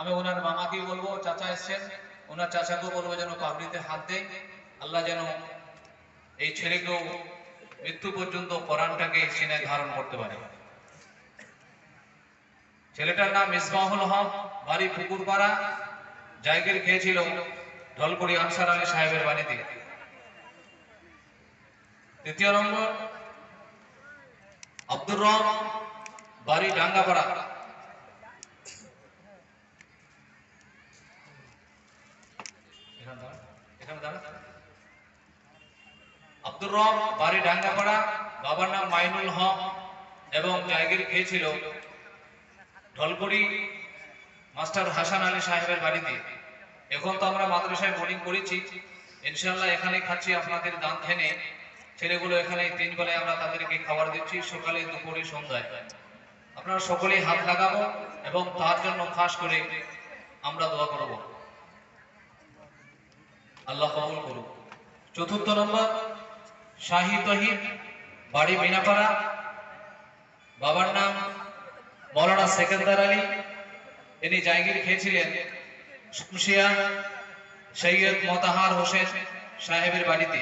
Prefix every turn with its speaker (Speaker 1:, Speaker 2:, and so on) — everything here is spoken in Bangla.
Speaker 1: আমি ওনার মামাকেই বলবো, চাচা এসছেন, ওনার চাচাকেও বলবো যেন পাগড়িতে হাত দেয়। আল্লাহ যেন এই ছেলেকেও মৃত্যু পর্যন্ত কোরআনটাকে সিনায় ধারণ করতে পারে। ছেলেটার নাম মিসবাহুল হক, বাড়ি পুকুরপাড়া, জায়গির খেয়েছিল ঢলকুড়ি আনসার আলী সাহেবের বাড়িতে। তৃতীয় নম্বর আব্দুর রব, বাড়ি ডাঙ্গাপাড়া। আব্দুর রব, বাড়ি ডাঙ্গাপাড়া, বাবার নাম মাইনুল হক এবং জায়গির খেয়েছিল ঢলকুড়ি মাস্টার হাসান আলী সাহেবের বাড়িতে। এখন তো আমরা মাদ্রাসায় বোর্ডিং করেছি, ইনশাআল্লাহ এখানে খাচ্ছি আপনাদের দান ধ্যানে। ছেলেগুলো এখানে 3 বেলায় আমরা তাদেরকে খাবার দিচ্ছি, সকালে, দুপুরে, সন্ধ্যায়। আপনারা সকলেই হাত লাগাবো এবং তার জন্য খাস করে আমরা দোয়া করব, আল্লাহ কবুল করুক। চতুর্থ নম্বর শাহী তহিদ, বাড়ি মিনাপাড়া, বাবার নাম মৌলানা সেকেন্দার আলী, ইনি জায়গির খেয়েছিলেন শামসিয়া সৈয়দ মোতাহার হোসেন সাহেবের বাড়িতে।